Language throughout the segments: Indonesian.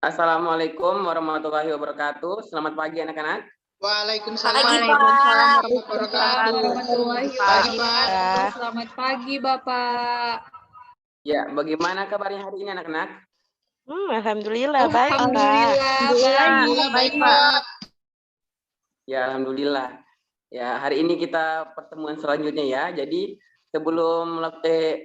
Assalamualaikum warahmatullahi wabarakatuh. Selamat pagi anak-anak. Waalaikumsalam Pagi, warahmatullahi Pak. wabarakatuh. Warahmatullahi Pagi, Pak. wabarakatuh. Selamat pagi, Bapak. Ya, bagaimana kabarnya hari ini anak-anak? Alhamdulillah baik, Pak. Alhamdulillah baik, Pak. Ya, alhamdulillah. Ya, hari ini kita pertemuan selanjutnya ya. Jadi sebelum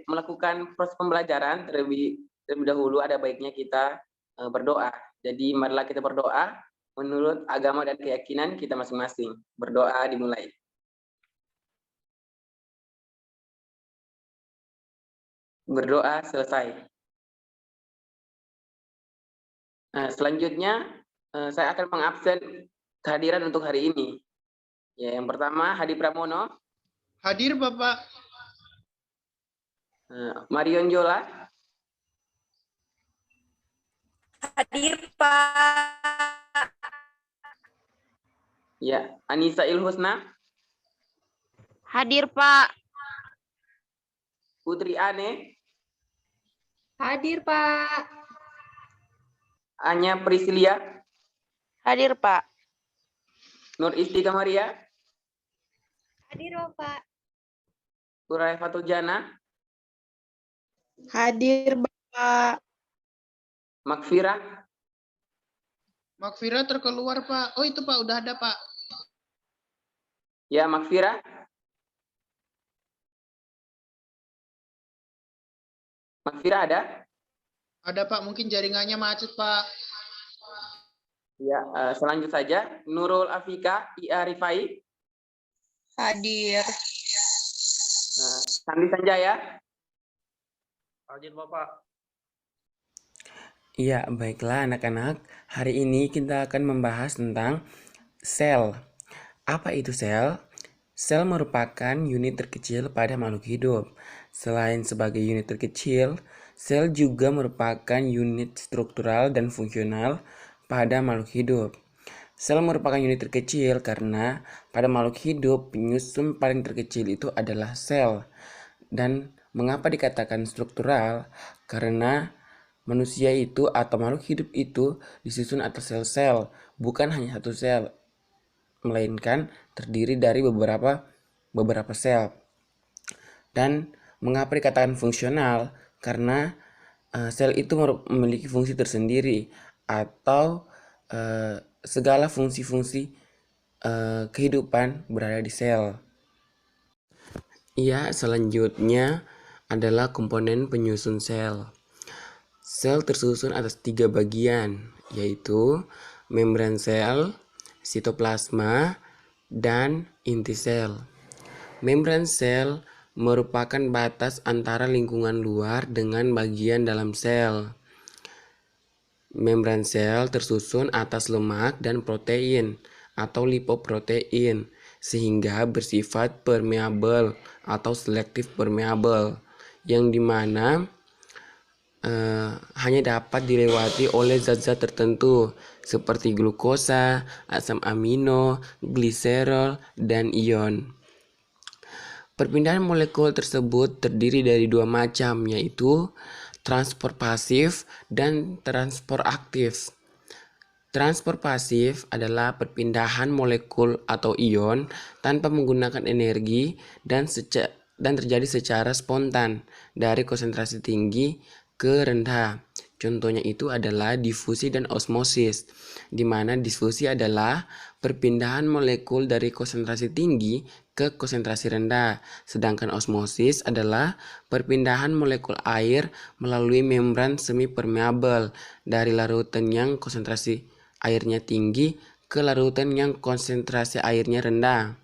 melakukan proses pembelajaran terlebih dahulu ada baiknya kita berdoa. Jadi marilah kita berdoa menurut agama dan keyakinan kita masing-masing. Berdoa dimulai. Berdoa selesai. Nah, selanjutnya saya akan mengabsen kehadiran untuk hari ini. Ya, yang pertama Hadi Pramono. Hadir, Bapak. Marion Jola. Hadir, Pak. Ya, Anissa Ilhusna. Hadir, Pak. Putri Ane. Hadir, Pak. Anya Priscilia. Hadir, Pak. Nur Isti Kamaria. Hadir, Bapak. Surai Fatul Jana. Hadir, Bapak. Makfira. Makfira terkeluar, Pak. Oh, itu, Pak. Udah ada, Pak. Ya, Makfira. Makfira ada? Ada, Pak. Mungkin jaringannya macet, Pak. Ya, selanjutnya saja Nurul Afika, IA Rifai. Hadir. Sandi Sanjaya. Hadir, Bapak. Iya, baiklah anak-anak. Hari ini kita akan membahas tentang sel. Apa itu sel? Sel merupakan unit terkecil pada makhluk hidup. Selain sebagai unit terkecil, sel juga merupakan unit struktural dan fungsional pada makhluk hidup. Sel merupakan unit terkecil karena pada makhluk hidup penyusun paling terkecil itu adalah sel. Dan mengapa dikatakan struktural? Karena manusia itu atau makhluk hidup itu disusun atas sel-sel, bukan hanya satu sel, melainkan terdiri dari beberapa sel. Dan mengapa dikatakan fungsional? Karena sel itu memiliki fungsi tersendiri atau segala fungsi-fungsi kehidupan berada di sel. Ya, selanjutnya adalah komponen penyusun sel. Sel tersusun atas 3 bagian, yaitu membran sel, sitoplasma, dan inti sel. Membran sel merupakan batas antara lingkungan luar dengan bagian dalam sel. Membran sel tersusun atas lemak dan protein atau lipoprotein sehingga bersifat permeabel atau selektif permeabel, yang dimana hanya dapat dilewati oleh zat-zat tertentu seperti glukosa, asam amino, gliserol, dan ion. Perpindahan molekul tersebut terdiri dari 2 macam, yaitu transport pasif dan transport aktif. Transport pasif adalah perpindahan molekul atau ion tanpa menggunakan energi dan terjadi secara spontan dari konsentrasi tinggi ke rendah. Contohnya itu adalah difusi dan osmosis, di mana difusi adalah perpindahan molekul dari konsentrasi tinggi ke konsentrasi rendah, sedangkan osmosis adalah perpindahan molekul air melalui membran semi-permeabel dari larutan yang konsentrasi airnya tinggi ke larutan yang konsentrasi airnya rendah.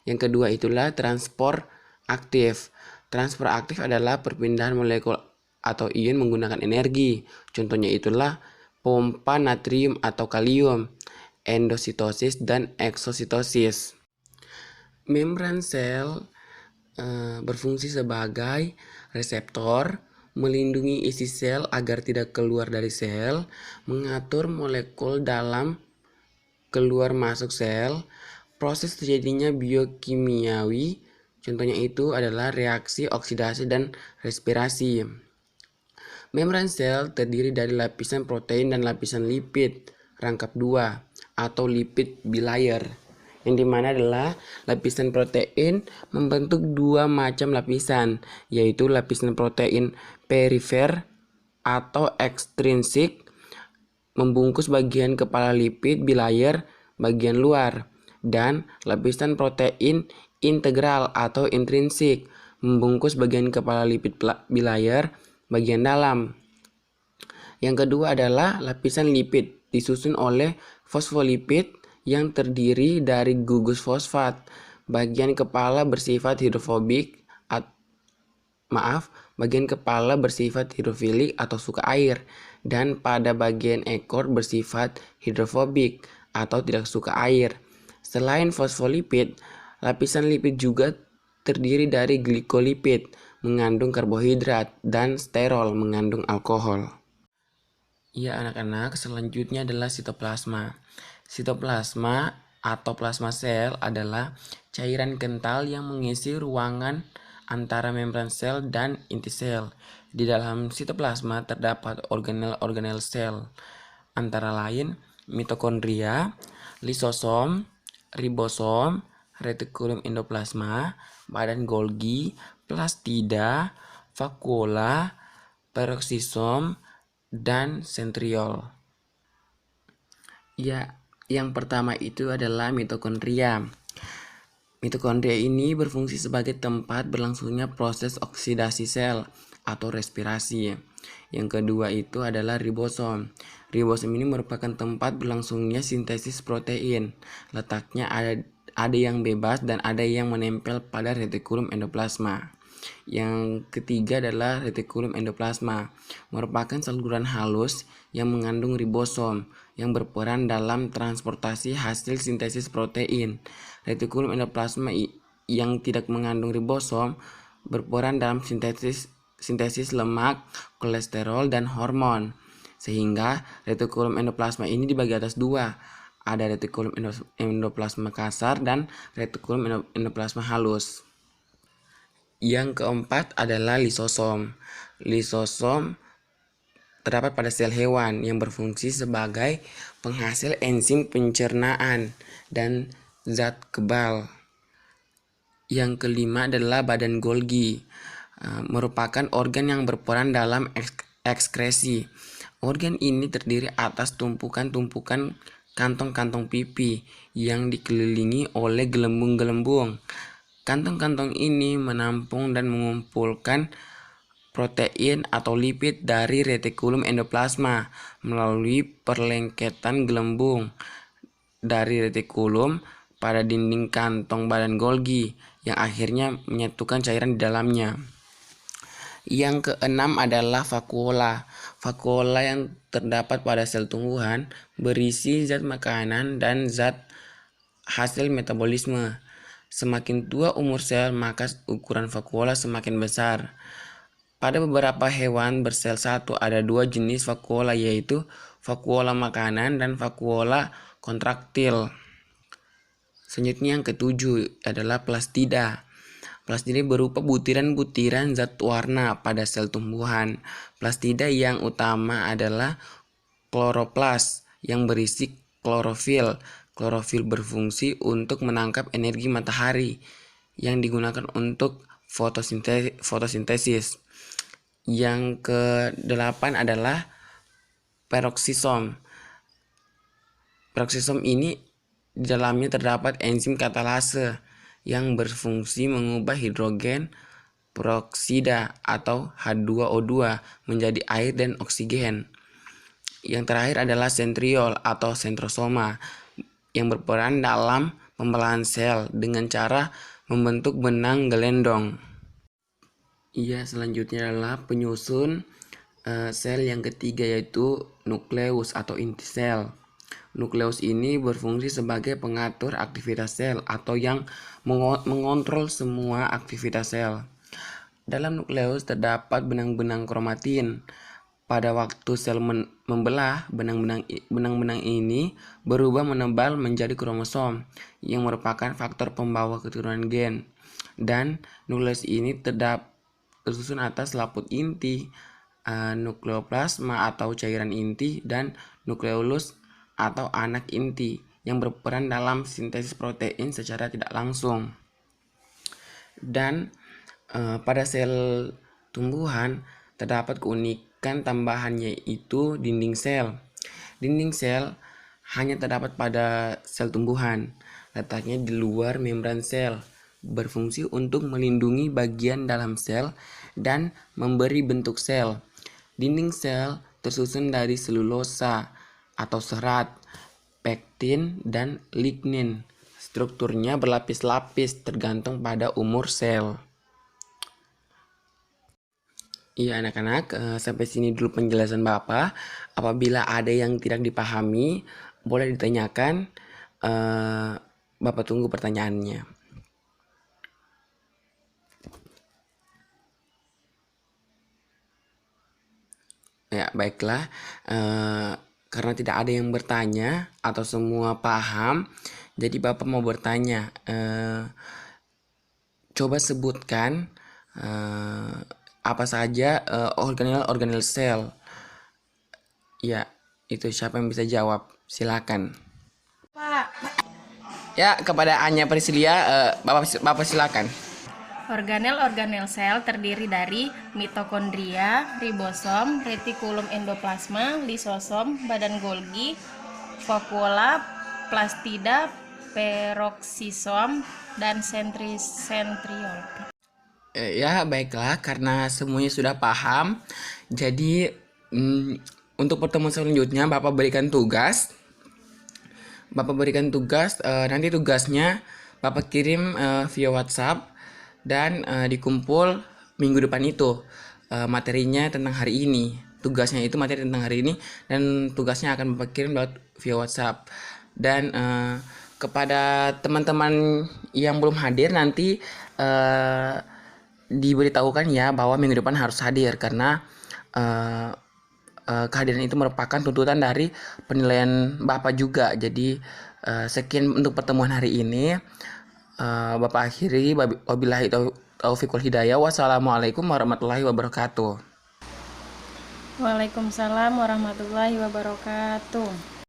Yang kedua itulah transport aktif. Transport aktif adalah perpindahan molekul atau ion menggunakan energi. Contohnya itulah pompa natrium atau kalium, endositosis dan eksositosis. Membran sel berfungsi sebagai reseptor, melindungi isi sel agar tidak keluar dari sel, mengatur molekul dalam keluar masuk sel, proses terjadinya biokimiawi, contohnya itu adalah reaksi oksidasi dan respirasi. Membran sel terdiri dari lapisan protein dan lapisan lipid rangkap dua atau lipid bilayer, yang dimana adalah lapisan protein membentuk dua macam lapisan, yaitu lapisan protein perifer atau ekstrinsik membungkus bagian kepala lipid bilayer bagian luar, dan lapisan protein integral atau intrinsik membungkus bagian kepala lipid bilayer bagian dalam. Yang kedua adalah lapisan lipid disusun oleh fosfolipid yang terdiri dari gugus fosfat. Bagian kepala bersifat hidrofobik bagian kepala bersifat hidrofilik atau suka air, dan pada bagian ekor bersifat hidrofobik atau tidak suka air. Selain fosfolipid, lapisan lipid juga terdiri dari glikolipid mengandung karbohidrat dan sterol mengandung alkohol. Ya anak-anak, selanjutnya adalah sitoplasma. Sitoplasma atau plasma sel adalah cairan kental yang mengisi ruangan antara membran sel dan inti sel. Di dalam sitoplasma terdapat organel-organel sel, antara lain mitokondria, lisosom, ribosom, retikulum endoplasma, badan Golgi, plastida, vakuola, peroksisom, dan sentriol. Ya, yang pertama itu adalah mitokondria. Mitokondria ini berfungsi sebagai tempat berlangsungnya proses oksidasi sel atau respirasi. Yang kedua itu adalah ribosom. Ribosom ini merupakan tempat berlangsungnya sintesis protein. Letaknya ada yang bebas dan ada yang menempel pada retikulum endoplasma. Yang ketiga adalah retikulum endoplasma, merupakan saluran halus yang mengandung ribosom yang berperan dalam transportasi hasil sintesis protein. Retikulum endoplasma yang tidak mengandung ribosom berperan dalam sintesis lemak, kolesterol, dan hormon. Sehingga retikulum endoplasma ini dibagi atas dua. Ada retikulum endoplasma kasar dan retikulum endoplasma halus. Yang keempat adalah lisosom. Lisosom terdapat pada sel hewan yang berfungsi sebagai penghasil enzim pencernaan dan zat kebal. Yang kelima adalah badan Golgi, merupakan organ yang berperan dalam ekskresi. Organ ini terdiri atas tumpukan-tumpukan kantong-kantong pipi yang dikelilingi oleh gelembung-gelembung. Kantong-kantong ini menampung dan mengumpulkan protein atau lipid dari retikulum endoplasma melalui perlengketan gelembung dari retikulum pada dinding kantong badan Golgi yang akhirnya menyatukan cairan di dalamnya. Yang keenam adalah vakuola. Vakuola yang terdapat pada sel tumbuhan berisi zat makanan dan zat hasil metabolisme. Semakin tua umur sel, maka ukuran vakuola semakin besar. Pada beberapa hewan bersel satu ada dua jenis vakuola, yaitu vakuola makanan dan vakuola kontraktil. Selanjutnya yang ketujuh adalah plastida. Plastida berupa butiran-butiran zat warna pada sel tumbuhan. Plastida yang utama adalah kloroplas yang berisi klorofil. Klorofil berfungsi untuk menangkap energi matahari yang digunakan untuk fotosintesis. Yang ke-8 adalah peroksisom. Peroksisom ini di dalamnya terdapat enzim katalase yang berfungsi mengubah hidrogen peroksida atau H2O2 menjadi air dan oksigen. Yang terakhir adalah sentriol atau sentrosoma yang berperan dalam pembelahan sel dengan cara membentuk benang gelendong. Selanjutnya adalah penyusun sel yang ketiga, yaitu nukleus atau inti sel. Nukleus ini berfungsi sebagai pengatur aktivitas sel atau yang mengontrol semua aktivitas sel. Dalam nukleus terdapat benang-benang kromatin. Pada waktu sel membelah, benang-benang ini berubah menebal menjadi kromosom yang merupakan faktor pembawa keturunan gen. Dan nukleus ini tersusun atas laput inti nukleoplasma atau cairan inti, dan nukleolus atau anak inti yang berperan dalam sintesis protein secara tidak langsung. Dan pada sel tumbuhan terdapat keunikan tambahan, yaitu dinding sel. Dinding sel hanya terdapat pada sel tumbuhan, letaknya di luar membran sel, berfungsi untuk melindungi bagian dalam sel dan memberi bentuk sel. Dinding sel tersusun dari selulosa atau serat, pektin, dan lignin. Strukturnya berlapis-lapis tergantung pada umur sel. Iya anak-anak, sampai sini dulu penjelasan Bapak. Apabila ada yang tidak dipahami, boleh ditanyakan. Bapak tunggu pertanyaannya. Ya, baiklah. Karena tidak ada yang bertanya atau semua paham, jadi Bapak mau bertanya. Coba sebutkan apa saja organel sel. Ya, itu siapa yang bisa jawab? Silakan. Pak. Ya, kepada Anya Priscilia, Bapak silakan. Organel sel terdiri dari mitokondria, ribosom, retikulum endoplasma, lisosom, badan Golgi, vakuola, plastida, peroksisom, dan sentriol. Ya, baiklah, karena semuanya sudah paham, jadi untuk pertemuan selanjutnya Bapak berikan tugas. Nanti tugasnya Bapak kirim via WhatsApp dan dikumpul minggu depan itu. Materinya tentang hari ini. Tugasnya itu materi tentang hari ini dan tugasnya akan Bapak kirim via WhatsApp. Dan kepada teman-teman yang belum hadir nanti diberitahukan ya bahwa minggu depan harus hadir, karena kehadiran itu merupakan tuntutan dari penilaian Bapak juga. Jadi sekian untuk pertemuan hari ini. Bapak akhiri, wabillahi taufiq wal hidayah. Wassalamualaikum warahmatullahi wabarakatuh. Waalaikumsalam warahmatullahi wabarakatuh.